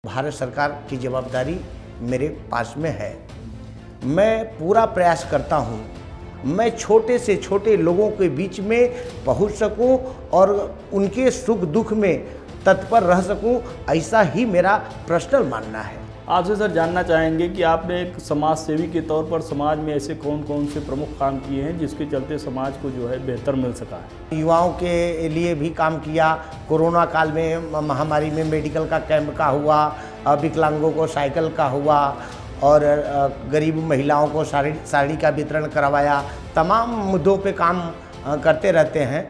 भारत सरकार की जवाबदारी मेरे पास में है। मैं पूरा प्रयास करता हूँ मैं छोटे से छोटे लोगों के बीच में पहुँच सकूँ और उनके सुख दुख में तत्पर रह सकूँ, ऐसा ही मेरा पर्सनल मानना है। आपसे सर जानना चाहेंगे कि आपने एक समाज सेवी के तौर पर समाज में ऐसे कौन कौन से प्रमुख काम किए हैं जिसके चलते समाज को जो है बेहतर मिल सका है। युवाओं के लिए भी काम किया। कोरोना काल में महामारी में मेडिकल का कैंप का हुआ, विकलांगों को साइकिल का हुआ और गरीब महिलाओं को साड़ी का वितरण करवाया। तमाम मुद्दों पे काम करते रहते हैं।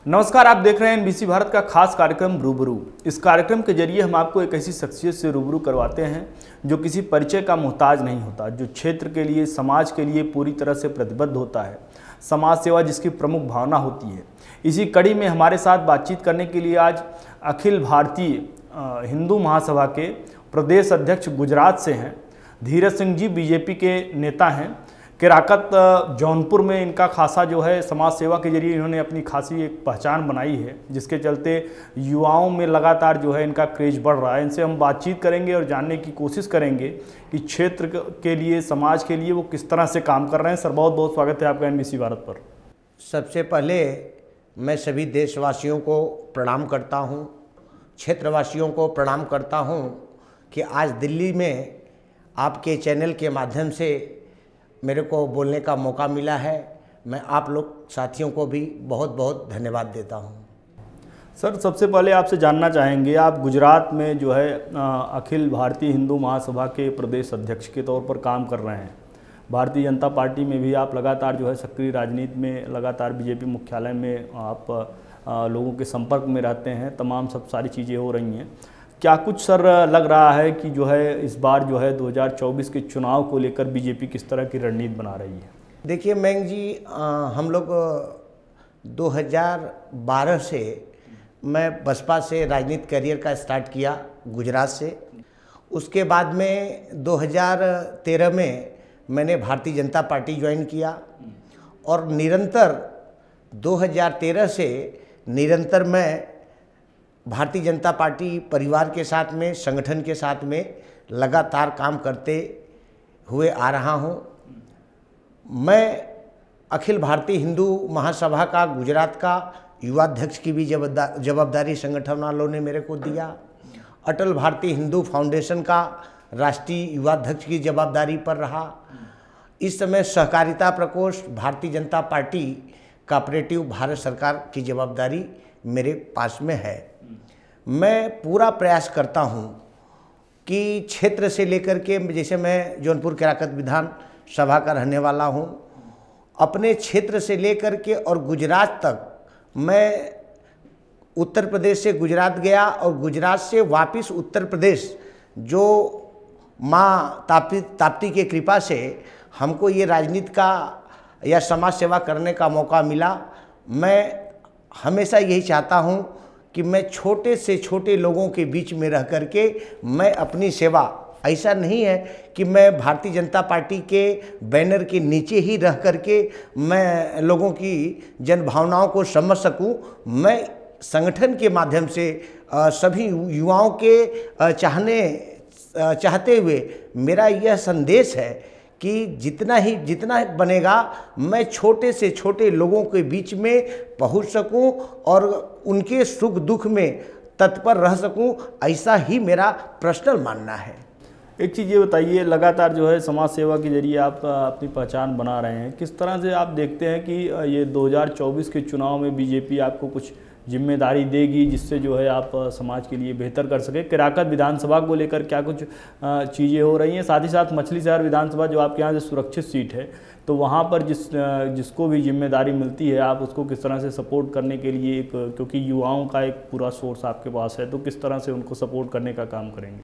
नमस्कार, आप देख रहे हैं एनबीसी भारत का खास कार्यक्रम रूबरू। इस कार्यक्रम के जरिए हम आपको एक ऐसी शख्सियत से रूबरू करवाते हैं जो किसी परिचय का मोहताज नहीं होता, जो क्षेत्र के लिए समाज के लिए पूरी तरह से प्रतिबद्ध होता है, समाज सेवा जिसकी प्रमुख भावना होती है। इसी कड़ी में हमारे साथ बातचीत करने के लिए आज अखिल भारतीय हिंदू महासभा के प्रदेश अध्यक्ष गुजरात से हैं धीरज सिंह जी। बीजेपी के नेता हैं। केराकत जौनपुर में इनका खासा जो है समाज सेवा के जरिए इन्होंने अपनी खासी एक पहचान बनाई है, जिसके चलते युवाओं में लगातार जो है इनका क्रेज बढ़ रहा है। इनसे हम बातचीत करेंगे और जानने की कोशिश करेंगे कि क्षेत्र के लिए, समाज के लिए वो किस तरह से काम कर रहे हैं। सर, बहुत बहुत स्वागत है आपका एनबीसी भारत पर। सबसे पहले मैं सभी देशवासियों को प्रणाम करता हूँ, क्षेत्रवासियों को प्रणाम करता हूँ कि आज दिल्ली में आपके चैनल के माध्यम से मेरे को बोलने का मौका मिला है। मैं आप लोग साथियों को भी बहुत बहुत धन्यवाद देता हूं। सर, सबसे पहले आपसे जानना चाहेंगे, आप गुजरात में जो है अखिल भारतीय हिंदू महासभा के प्रदेश अध्यक्ष के तौर पर काम कर रहे हैं। भारतीय जनता पार्टी में भी आप लगातार जो है सक्रिय राजनीति में, लगातार बीजेपी मुख्यालय में आप लोगों के संपर्क में रहते हैं। तमाम सब सारी चीज़ें हो रही हैं। क्या कुछ सर लग रहा है कि जो है इस बार जो है 2024 के चुनाव को लेकर बीजेपी किस तरह की रणनीति बना रही है? देखिए मैंग जी, हम लोग 2012 से मैं बसपा से राजनीतिक करियर का स्टार्ट किया गुजरात से। उसके बाद में 2013 में मैंने भारतीय जनता पार्टी ज्वाइन किया और निरंतर 2013 से निरंतर मैं भारतीय जनता पार्टी परिवार के साथ में, संगठन के साथ में लगातार काम करते हुए आ रहा हूं। मैं अखिल भारतीय हिंदू महासभा का गुजरात का युवा अध्यक्ष की भी जवाबदारी संगठन वालों ने मेरे को दिया। अटल भारतीय हिंदू फाउंडेशन का राष्ट्रीय युवा अध्यक्ष की जवाबदारी पर रहा। इस समय सहकारिता प्रकोष्ठ भारतीय जनता पार्टी कोऑपरेटिव भारत सरकार की जवाबदारी मेरे पास में है। मैं पूरा प्रयास करता हूं कि क्षेत्र से लेकर के, जैसे मैं जौनपुर केराकत विधान सभा का रहने वाला हूं, अपने क्षेत्र से लेकर के और गुजरात तक मैं उत्तर प्रदेश से गुजरात गया और गुजरात से वापस उत्तर प्रदेश, जो माँ ताप्ती के कृपा से हमको ये राजनीति का या समाज सेवा करने का मौका मिला। मैं हमेशा यही चाहता हूं कि मैं छोटे से छोटे लोगों के बीच में रह करके मैं अपनी सेवा, ऐसा नहीं है कि मैं भारतीय जनता पार्टी के बैनर के नीचे ही रह करके मैं लोगों की जन भावनाओं को समझ सकूं। मैं संगठन के माध्यम से सभी युवाओं के चाहते हुए मेरा यह संदेश है कि जितना बनेगा मैं छोटे से छोटे लोगों के बीच में पहुंच सकूं और उनके सुख दुख में तत्पर रह सकूं, ऐसा ही मेरा पर्सनल मानना है। एक चीज़ ये बताइए, लगातार जो है समाज सेवा के जरिए आप अपनी पहचान बना रहे हैं, किस तरह से आप देखते हैं कि ये 2024 के चुनाव में बीजेपी आपको कुछ जिम्मेदारी देगी जिससे जो है आप समाज के लिए बेहतर कर सके? केराकत विधानसभा को लेकर क्या कुछ चीज़ें हो रही हैं? साथ ही साथ मछली शहर विधानसभा जो आपके यहाँ से सुरक्षित सीट है, तो वहाँ पर जिसको भी जिम्मेदारी मिलती है आप उसको किस तरह से सपोर्ट करने के लिए, क्योंकि युवाओं का एक पूरा सोर्स आपके पास है, तो किस तरह से उनको सपोर्ट करने का काम करेंगे?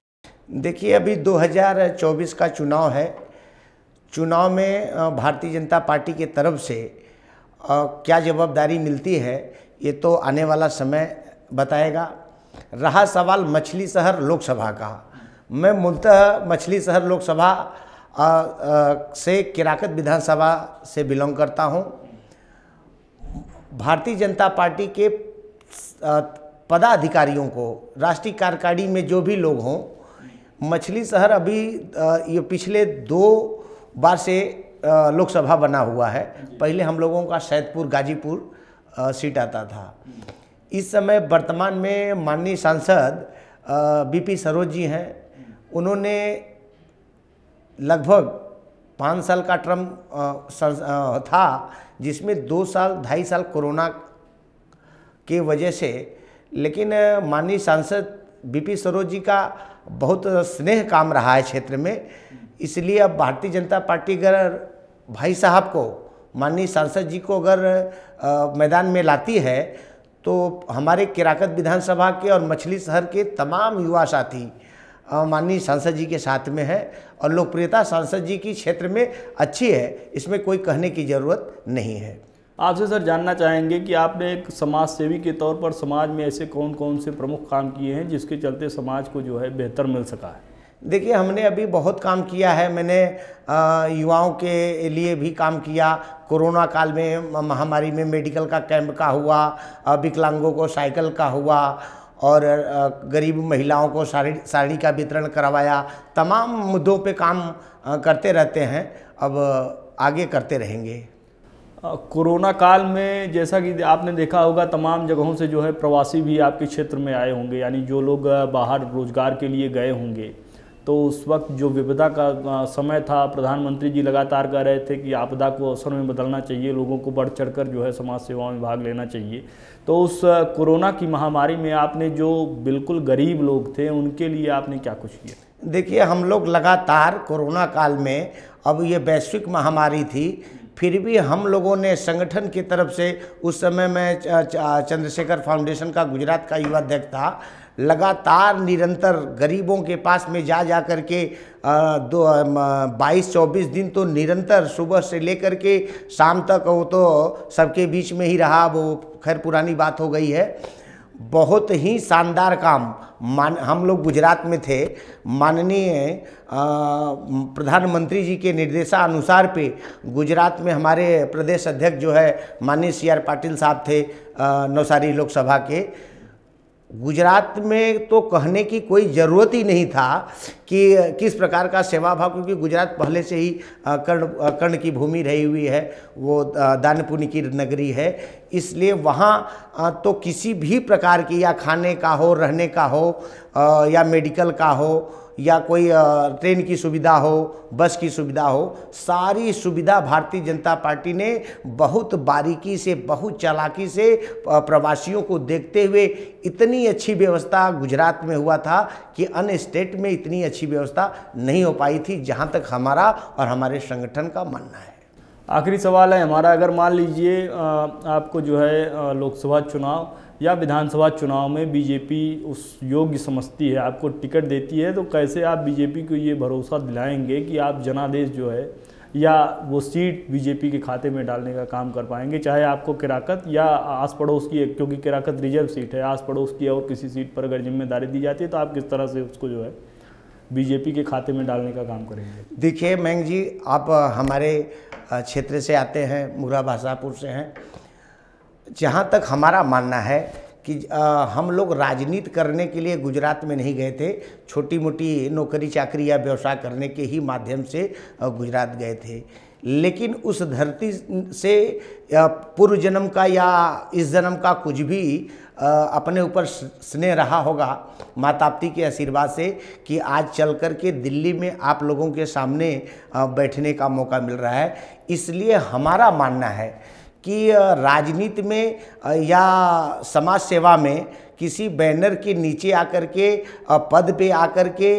देखिए, अभी 2024 का चुनाव है। चुनाव में भारतीय जनता पार्टी के तरफ से क्या जवाबदारी मिलती है ये तो आने वाला समय बताएगा। रहा सवाल मछली शहर लोकसभा का, मैं मूलतः मछली शहर लोकसभा से केराकत विधानसभा से बिलोंग करता हूं। भारतीय जनता पार्टी के पदाधिकारियों को, राष्ट्रीय कार्यकारिणी में जो भी लोग हों, मछली शहर अभी ये पिछले 2 बार से लोकसभा बना हुआ है। पहले हम लोगों का सैदपुर गाजीपुर सीट आता था। इस समय वर्तमान में माननीय सांसद बीपी सरोज जी हैं। उन्होंने लगभग 5 साल का टर्म था, जिसमें 2 साल 2.5 साल कोरोना के वजह से, लेकिन माननीय सांसद बीपी सरोज जी का बहुत स्नेह काम रहा है क्षेत्र में। इसलिए अब भारतीय जनता पार्टी अगर भाई साहब को, माननीय सांसद जी को अगर मैदान में लाती है, तो हमारे केराकत विधानसभा के और मछली शहर के तमाम युवा साथी माननीय सांसद जी के साथ में है और लोकप्रियता सांसद जी की क्षेत्र में अच्छी है, इसमें कोई कहने की ज़रूरत नहीं है। आपसे सर जानना चाहेंगे कि आपने एक समाज सेवी के तौर पर समाज में ऐसे कौन कौन से प्रमुख काम किए हैं जिसके चलते समाज को जो है बेहतर मिल सका है? देखिए, हमने अभी बहुत काम किया है। मैंने युवाओं के लिए भी काम किया। कोरोना काल में महामारी में मेडिकल का कैंप का हुआ, विकलांगों को साइकिल का हुआ और गरीब महिलाओं को साड़ी का वितरण करवाया। तमाम मुद्दों पे काम करते रहते हैं, अब आगे करते रहेंगे। कोरोना काल में जैसा कि आपने देखा होगा, तमाम जगहों से जो है प्रवासी भी आपके क्षेत्र में आए होंगे, यानी जो लोग बाहर रोजगार के लिए गए होंगे। तो उस वक्त जो विपदा का समय था, प्रधानमंत्री जी लगातार कह रहे थे कि आपदा को अवसर में बदलना चाहिए, लोगों को बढ़ चढ़कर जो है समाज सेवाओं में भाग लेना चाहिए। तो उस कोरोना की महामारी में आपने जो बिल्कुल गरीब लोग थे उनके लिए आपने क्या कुछ किया? देखिए, हम लोग लगातार कोरोना काल में, अब ये वैश्विक महामारी थी, फिर भी हम लोगों ने संगठन की तरफ से, उस समय मैं चंद्रशेखर फाउंडेशन का गुजरात का युवा अध्यक्ष था, लगातार निरंतर गरीबों के पास में जा कर के 22-24 दिन तो निरंतर सुबह से लेकर के शाम तक वो तो सबके बीच में ही रहा। वो खैर पुरानी बात हो गई है। बहुत ही शानदार काम हम लोग गुजरात में थे। माननीय प्रधानमंत्री जी के निर्देशानुसार पे गुजरात में हमारे प्रदेश अध्यक्ष जो है माननीय CR पाटिल साहब थे, नवसारी लोकसभा के। गुजरात में तो कहने की कोई ज़रूरत ही नहीं था कि किस प्रकार का सेवा भाव, क्योंकि गुजरात पहले से ही कर्ण की भूमि रही हुई है, वो दान पुण्य की नगरी है। इसलिए वहाँ तो किसी भी प्रकार की, या खाने का हो, रहने का हो, या मेडिकल का हो, या कोई ट्रेन की सुविधा हो, बस की सुविधा हो, सारी सुविधा भारतीय जनता पार्टी ने बहुत बारीकी से, बहुत चालाकी से प्रवासियों को देखते हुए इतनी अच्छी व्यवस्था गुजरात में हुआ था कि अन्य स्टेट में इतनी अच्छी व्यवस्था नहीं हो पाई थी, जहां तक हमारा और हमारे संगठन का मानना है। आखिरी सवाल है हमारा, अगर मान लीजिए आपको जो है लोकसभा चुनाव या विधानसभा चुनाव में बीजेपी उस योग्य समझती है, आपको टिकट देती है, तो कैसे आप बीजेपी को ये भरोसा दिलाएंगे कि आप जनादेश जो है या वो सीट बीजेपी के खाते में डालने का काम कर पाएंगे, चाहे आपको केराकत या आस पड़ोस की, क्योंकि केराकत रिजर्व सीट है, आस पड़ोस की और किसी सीट पर अगर जिम्मेदारी दी जाती है तो आप किस तरह से उसको जो है बीजेपी के खाते में डालने का काम करेंगे? देखिए मैंग जी, आप हमारे क्षेत्र से आते हैं, मुरा भाषापुर से हैं। जहाँ तक हमारा मानना है कि हम लोग राजनीति करने के लिए गुजरात में नहीं गए थे, छोटी मोटी नौकरी चाकरी या व्यवसाय करने के ही माध्यम से गुजरात गए थे। लेकिन उस धरती से पूर्व जन्म का या इस जन्म का कुछ भी अपने ऊपर स्नेह रहा होगा मातापिता के आशीर्वाद से, कि आज चल कर के दिल्ली में आप लोगों के सामने बैठने का मौका मिल रहा है। इसलिए हमारा मानना है कि राजनीति में या समाज सेवा में किसी बैनर के नीचे आकर के, पद पे आकर के,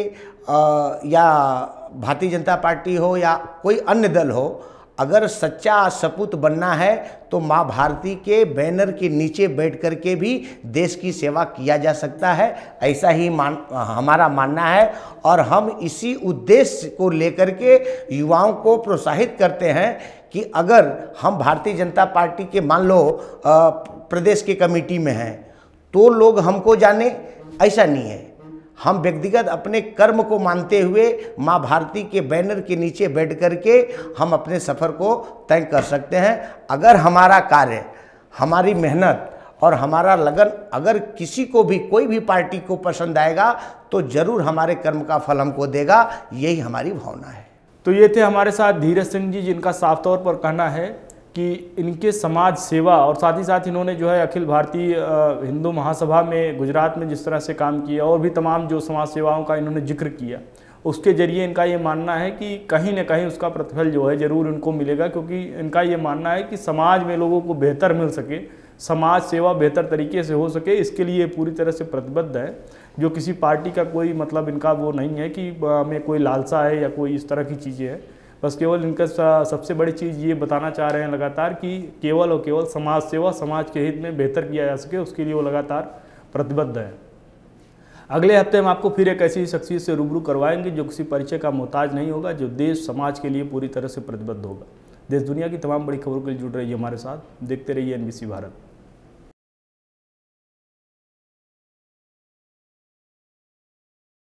या भारतीय जनता पार्टी हो या कोई अन्य दल हो, अगर सच्चा सपूत बनना है तो माँ भारती के बैनर के नीचे बैठ कर के भी देश की सेवा किया जा सकता है, ऐसा ही हमारा मानना है। और हम इसी उद्देश्य को लेकर के युवाओं को प्रोत्साहित करते हैं कि अगर हम भारतीय जनता पार्टी के मान लो प्रदेश की कमेटी में हैं तो लोग हमको जाने, ऐसा नहीं है। हम व्यक्तिगत अपने कर्म को मानते हुए माँ भारती के बैनर के नीचे बैठ कर के हम अपने सफ़र को तय कर सकते हैं। अगर हमारा कार्य हमारी मेहनत और हमारा लगन अगर किसी को भी, कोई भी पार्टी को पसंद आएगा तो ज़रूर हमारे कर्म का फल हमको देगा, यही हमारी भावना है। तो ये थे हमारे साथ धीरज सिंह जी, जिनका साफ तौर पर कहना है कि इनके समाज सेवा और साथ ही साथ इन्होंने जो है अखिल भारतीय हिंदू महासभा में गुजरात में जिस तरह से काम किया और भी तमाम जो समाज सेवाओं का इन्होंने जिक्र किया, उसके जरिए इनका ये मानना है कि कहीं ना कहीं उसका प्रतिफल जो है ज़रूर इनको मिलेगा, क्योंकि इनका ये मानना है कि समाज में लोगों को बेहतर मिल सके, समाज सेवा बेहतर तरीके से हो सके, इसके लिए पूरी तरह से प्रतिबद्ध है। जो किसी पार्टी का कोई मतलब इनका वो नहीं है कि हमें कोई लालसा है या कोई इस तरह की चीज़ें हैं, बस केवल इनका सबसे बड़ी चीज़ ये बताना चाह रहे हैं लगातार कि केवल और केवल समाज सेवा, समाज के हित में बेहतर किया जा सके, उसके लिए वो लगातार प्रतिबद्ध है। अगले हफ्ते हम आपको फिर एक ऐसी शख्सियत से रूबरू करवाएंगे जो किसी परिचय का मोहताज नहीं होगा, जो देश समाज के लिए पूरी तरह से प्रतिबद्ध होगा। देश दुनिया की तमाम बड़ी खबरों के लिए जुड़ रहिए हमारे साथ, देखते रहिए NBC भारत।